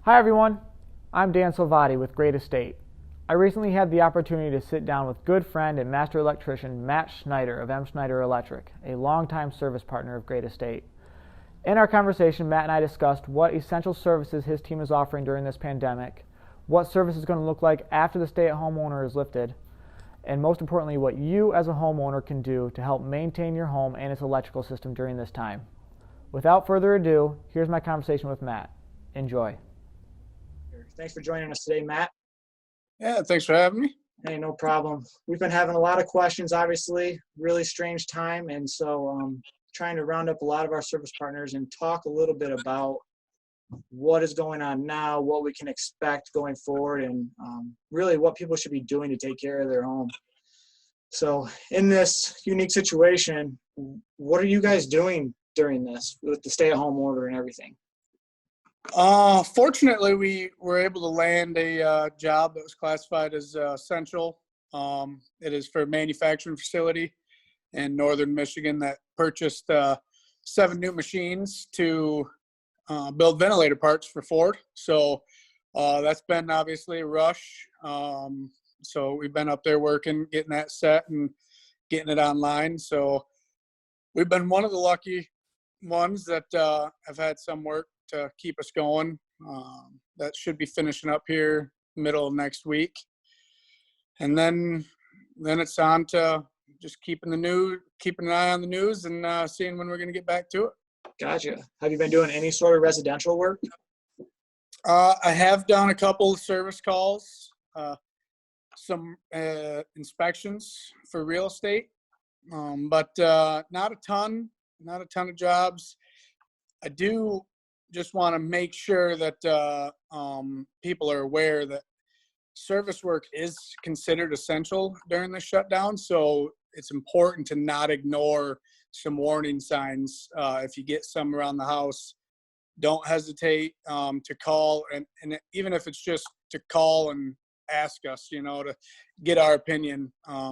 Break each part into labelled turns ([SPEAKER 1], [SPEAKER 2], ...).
[SPEAKER 1] Hi everyone, I'm Dan Salvati with Great Estate. I recently had the opportunity to sit down with good friend and master electrician Matt Schneider of Schneider Electric, a longtime service partner of Great Estate. In our conversation, Matt and I discussed what essential services his team is offering during this pandemic, what service is going to look like after the stay-at-home order is lifted, and most importantly, what you as a homeowner can do to help maintain your home and its electrical system during this time. Without further ado, here's my conversation with Matt. Enjoy.
[SPEAKER 2] Thanks for joining us today, Matt.
[SPEAKER 3] Yeah, thanks for having me.
[SPEAKER 2] Hey, no problem. We've been having a lot of questions, obviously, really strange time. And so trying to round up a lot of our service partners and talk a little bit about what is going on now, what we can expect going forward, and really what people should be doing to take care of their home. So in this unique situation, what are you guys doing during this with the stay-at-home order and everything?
[SPEAKER 3] Fortunately, we were able to land a job that was classified as essential. It is for a manufacturing facility in northern Michigan that purchased 7 new machines to build ventilator parts for Ford. So that's been obviously a rush. So we've been up there working, getting that set and getting it online. So we've been one of the lucky ones that have had some work to keep us going. That should be finishing up here middle of next week, and then it's on to just keeping an eye on the news and seeing when we're going to get back to it.
[SPEAKER 2] Gotcha. Have you been doing any sort of residential work?
[SPEAKER 3] I have done a couple of service calls, some inspections for real estate, but not a ton of jobs. I do just want to make sure that people are aware that service work is considered essential during the shutdown. So it's important to not ignore some warning signs. If you get some around the house, don't hesitate to call. And even if it's just to call and ask us, to get our opinion,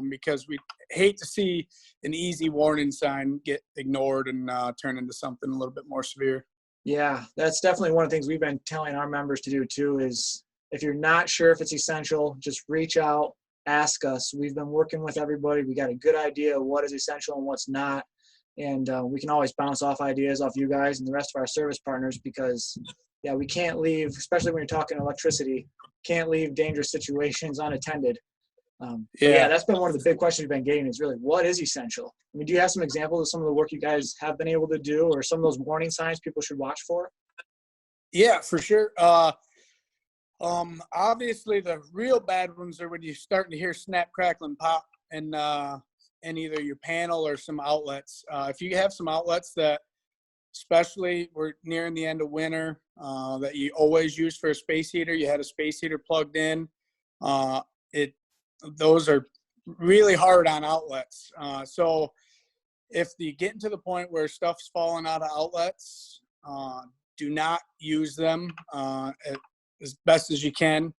[SPEAKER 3] because we hate to see an easy warning sign get ignored and turn into something a little bit more severe.
[SPEAKER 2] Yeah, that's definitely one of the things we've been telling our members to do too, is if you're not sure if it's essential, just reach out, ask us. We've been working with everybody. We got a good idea of what is essential and what's not. And we can always bounce off ideas off you guys and the rest of our service partners, because we can't leave, especially when you're talking electricity, can't leave dangerous situations unattended. That's been one of the big questions we've been getting, is really what is essential? I mean, do you have some examples of some of the work you guys have been able to do, or some of those warning signs people should watch for?
[SPEAKER 3] Yeah, for sure. Obviously the real bad ones are when you're starting to hear snap, crackle, and pop in either your panel or some outlets. If you have some outlets that, especially we're nearing the end of winter, that you always use for a space heater, you had a space heater plugged in, those are really hard on outlets. So if you get to the point where stuff's falling out of outlets, do not use them as best as you can.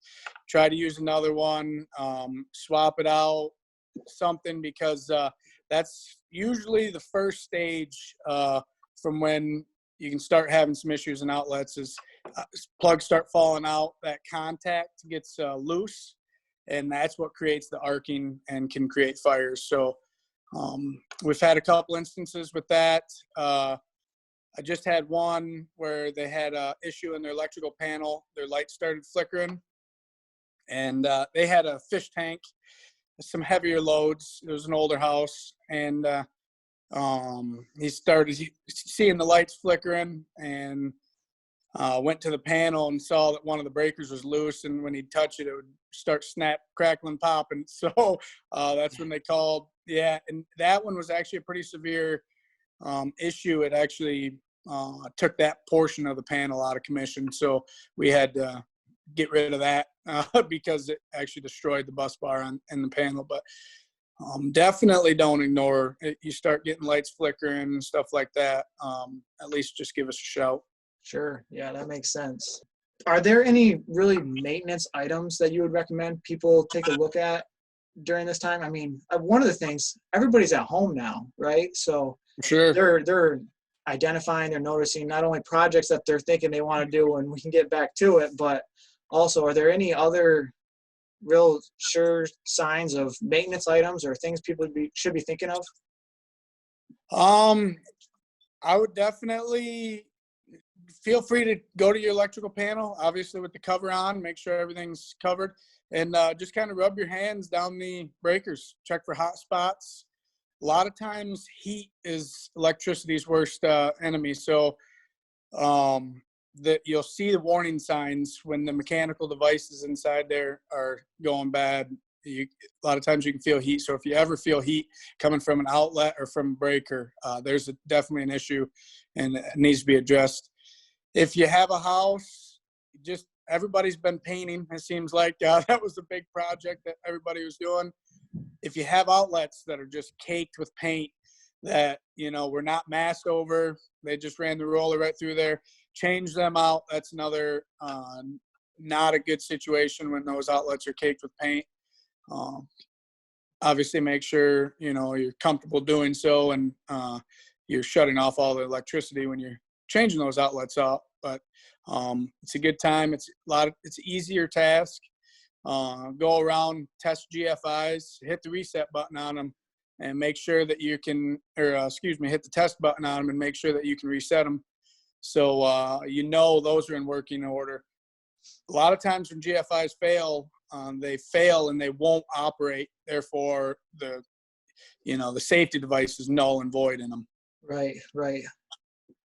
[SPEAKER 3] Try to use another one, swap it out, something, because that's usually the first stage from when you can start having some issues in outlets, is plugs start falling out, that contact gets loose, and that's what creates the arcing and can create fires. So we've had a couple instances with that. I just had one where they had an issue in their electrical panel. Their light started flickering, and they had a fish tank, some heavier loads. It was an older house, and he started seeing the lights flickering, and went to the panel and saw that one of the breakers was loose, and when he'd touch it, it would start snap, crackling, popping. So that's when they called. Yeah, and that one was actually a pretty severe issue. It actually took that portion of the panel out of commission, so we had to get rid of that because it actually destroyed the bus bar in the panel. But definitely don't ignore it. You start getting lights flickering and stuff like that, at least just give us a shout.
[SPEAKER 2] Sure. Yeah, that makes sense. Are there any really maintenance items that you would recommend people take a look at during this time? I mean, one of the things, everybody's at home now, right? So
[SPEAKER 3] sure,
[SPEAKER 2] they're identifying, they're noticing not only projects that they're thinking they want to do, and we can get back to it, but also, are there any other real sure signs of maintenance items or things people should be thinking of?
[SPEAKER 3] I would definitely feel free to go to your electrical panel, obviously with the cover on, make sure everything's covered, and just kind of rub your hands down the breakers, check for hot spots. A lot of times heat is electricity's worst enemy. So that you'll see the warning signs when the mechanical devices inside there are going bad. A lot of times you can feel heat. So if you ever feel heat coming from an outlet or from a breaker, there's definitely an issue and it needs to be addressed. If you have a house, just everybody's been painting. It seems like that was a big project that everybody was doing. If you have outlets that are just caked with paint that, were not masked over, they just ran the roller right through there, change them out. That's another not a good situation when those outlets are caked with paint. Obviously make sure, you're comfortable doing so and you're shutting off all the electricity when you're changing those outlets out. But it's a good time. It's an easier task. Go around, test GFIs, hit the reset button on them and make sure that you can, hit the test button on them and make sure that you can reset them. So, those are in working order. A lot of times when GFIs fail, they fail and they won't operate. Therefore, the safety device is null and void in them.
[SPEAKER 2] Right.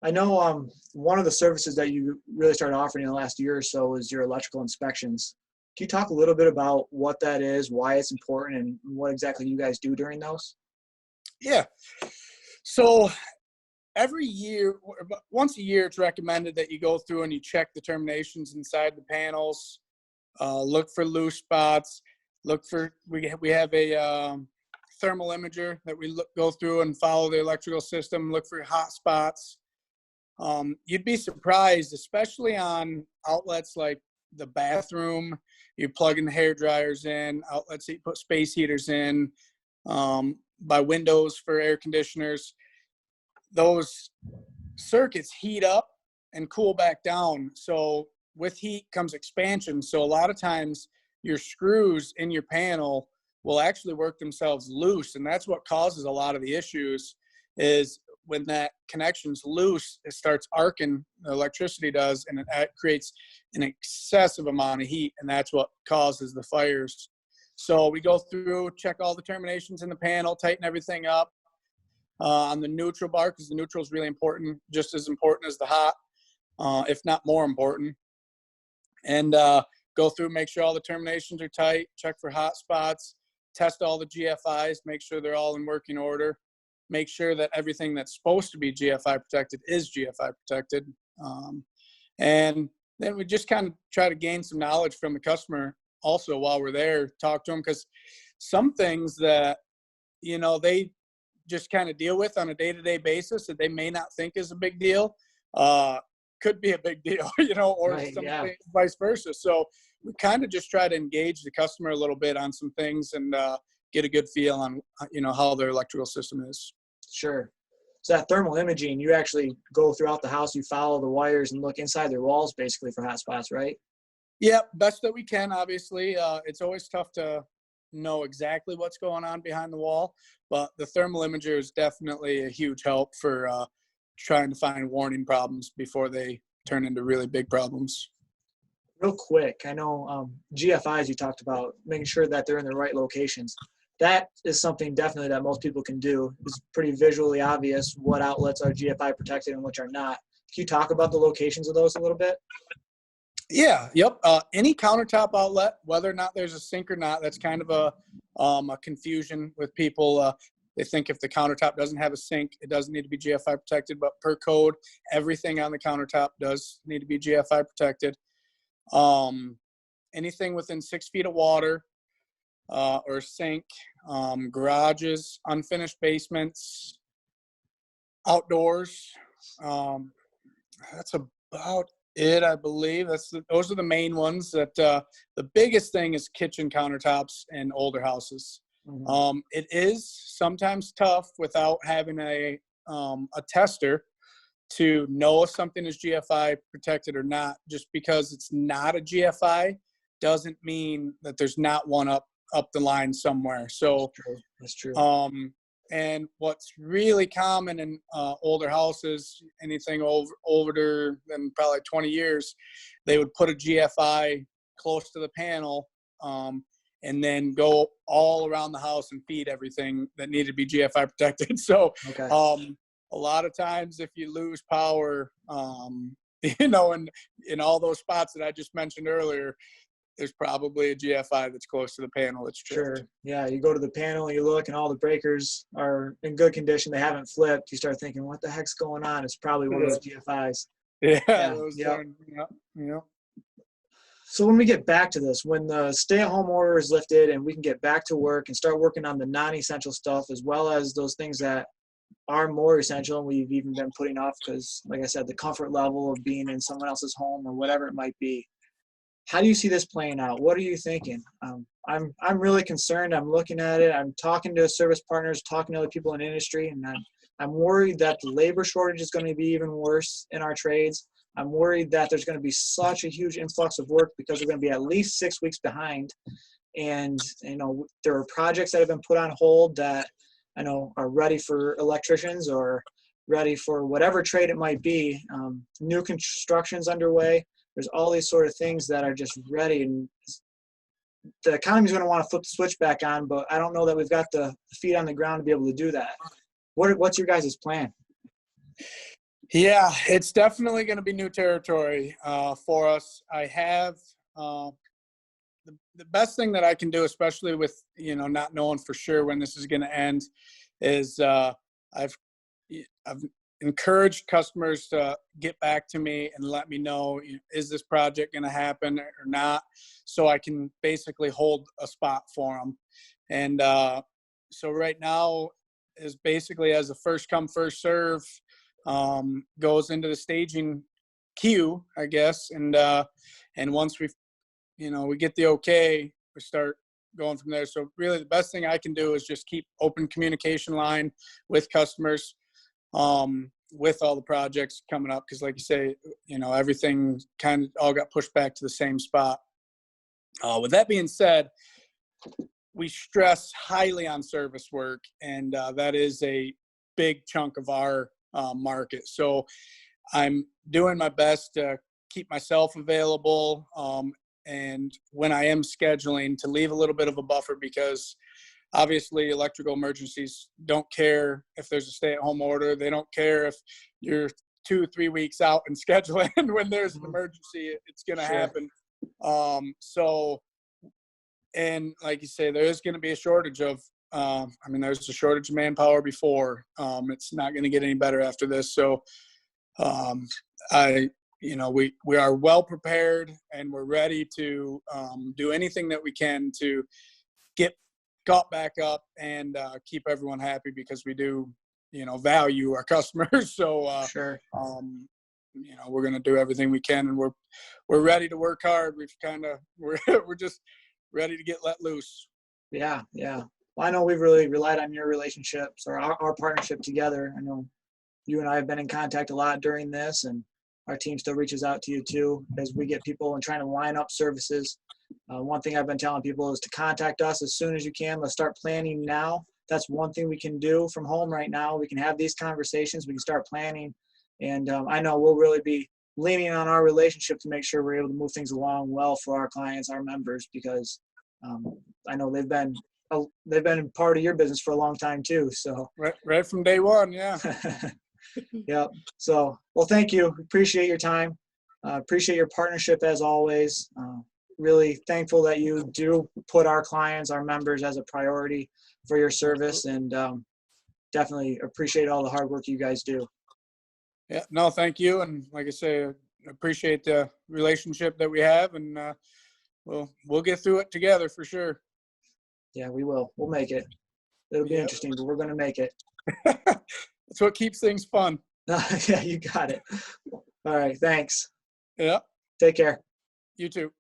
[SPEAKER 2] I know one of the services that you really started offering in the last year or so is your electrical inspections. Can you talk a little bit about what that is, why it's important, and what exactly you guys do during those?
[SPEAKER 3] Yeah. So every year, once a year, it's recommended that you go through and you check the terminations inside the panels, look for loose spots, we have a thermal imager that we go through and follow the electrical system, look for hot spots. You'd be surprised, especially on outlets like the bathroom, you plug in the hair dryers in, outlets that you put space heaters in, by windows for air conditioners. Those circuits heat up and cool back down. So with heat comes expansion. So a lot of times your screws in your panel will actually work themselves loose. And that's what causes a lot of the issues is when that connection's loose, it starts arcing, the electricity does, and it creates an excessive amount of heat, and that's what causes the fires. So we go through, check all the terminations in the panel, tighten everything up. On the neutral bar, because the neutral is really important, just as important as the hot, if not more important. And go through, make sure all the terminations are tight, check for hot spots, test all the GFIs, make sure they're all in working order. Make sure that everything that's supposed to be GFI protected is GFI protected. And then we just kind of try to gain some knowledge from the customer also while we're there, talk to them, because some things that, they just kind of deal with on a day-to-day basis that they may not think is a big deal, could be a big deal, or
[SPEAKER 2] right,
[SPEAKER 3] something vice versa. So we kind of just try to engage the customer a little bit on some things and get a good feel on, how their electrical system is.
[SPEAKER 2] Sure. So that thermal imaging, you actually go throughout the house, you follow the wires and look inside their walls basically for hot spots, right?
[SPEAKER 3] Yeah, best that we can, obviously. It's always tough to know exactly what's going on behind the wall, but the thermal imager is definitely a huge help for trying to find warning problems before they turn into really big problems.
[SPEAKER 2] Real quick, I know GFIs you talked about, making sure that they're in the right locations. That is something definitely that most people can do. It's pretty visually obvious what outlets are GFI protected and which are not. Can you talk about the locations of those a little bit?
[SPEAKER 3] Yeah, yep. Any countertop outlet, whether or not there's a sink or not, that's kind of a confusion with people. They think if the countertop doesn't have a sink, it doesn't need to be GFI protected, but per code, everything on the countertop does need to be GFI protected. Anything within 6 feet of water or sink, garages, unfinished basements, outdoors. That's about it, I believe. Those are the main ones. That the biggest thing is kitchen countertops in older houses. Mm-hmm. It is sometimes tough without having a tester to know if something is GFI protected or not. Just because it's not a GFI doesn't mean that there's not one up the line somewhere. So
[SPEAKER 2] that's true.
[SPEAKER 3] And what's really common in older houses, anything older than probably 20 years, they would put a GFI close to the panel, and then go all around the house and feed everything that needed to be GFI protected. So a lot of times if you lose power, in all those spots that I just mentioned earlier, there's probably a GFI that's close to the panel that's tripped.
[SPEAKER 2] Sure. Yeah, you go to the panel, you look, and all the breakers are in good condition. They haven't flipped. You start thinking, what the heck's going on? It's probably one of those GFIs.
[SPEAKER 3] Yeah.
[SPEAKER 2] So when we get back to this, when the stay-at-home order is lifted and we can get back to work and start working on the non-essential stuff as well as those things that are more essential and we've even been putting off because, like I said, the comfort level of being in someone else's home or whatever it might be. How do you see this playing out? What are you thinking? I'm really concerned. I'm looking at it. I'm talking to service partners, talking to other people in the industry, and I'm worried that the labor shortage is going to be even worse in our trades. I'm worried that there's going to be such a huge influx of work because we're going to be at least 6 weeks behind. And, there are projects that have been put on hold that I know are ready for electricians or ready for whatever trade it might be. New construction's underway. There's all these sort of things that are just ready, and the economy's going to want to flip the switch back on, but I don't know that we've got the feet on the ground to be able to do that. What's your guys' plan?
[SPEAKER 3] Yeah, it's definitely going to be new territory for us. I have the best thing that I can do, especially with, not knowing for sure when this is going to end, is I've encouraged customers to get back to me and let me know, is this project going to happen or not, so I can basically hold a spot for them. And so right now is basically as a first come, first serve, goes into the staging queue, I guess. And once we get the okay, we start going from there. So really the best thing I can do is just keep open communication line with customers, with all the projects coming up. Cause like you say, everything kind of all got pushed back to the same spot. With that being said, we stress highly on service work, and that is a big chunk of our market. So I'm doing my best to keep myself available, and when I am scheduling, to leave a little bit of a buffer, because obviously electrical emergencies don't care if there's a stay-at-home order. They don't care if you're 2 or 3 weeks out and scheduling. When there's an emergency, it's going to happen. And like you say, there is going to be a shortage of, there's a shortage of manpower before. It's not going to get any better after this. So we are well prepared, and we're ready to do anything that we can to get caught back up and keep everyone happy, because we do, value our customers. So,
[SPEAKER 2] Sure.
[SPEAKER 3] We're going to do everything we can, and we're ready to work hard. We're just ready to get let loose.
[SPEAKER 2] Yeah. Yeah. Well, I know we've really relied on your relationships or our partnership together. I know you and I have been in contact a lot during this, and our team still reaches out to you too, as we get people and trying to line up services. One thing I've been telling people is to contact us as soon as you can. Let's start planning now. That's one thing we can do from home right now. We can have these conversations. We can start planning. And I know we'll really be leaning on our relationship to make sure we're able to move things along well for our clients, our members, because I know they've been part of your business for a long time too. So
[SPEAKER 3] right from day one. Yeah.
[SPEAKER 2] Yep. So, well, thank you. Appreciate your time. Appreciate your partnership as always. Really thankful that you do put our clients, our members, as a priority for your service, and definitely appreciate all the hard work you guys do.
[SPEAKER 3] Yeah, no, thank you. And like I say, I appreciate the relationship that we have, and we'll get through it together for sure.
[SPEAKER 2] Yeah, we will. We'll make it. It'll be interesting, but we're going to make it.
[SPEAKER 3] That's what keeps things fun.
[SPEAKER 2] Yeah, you got it. All right. Thanks.
[SPEAKER 3] Yeah.
[SPEAKER 2] Take care.
[SPEAKER 3] You too.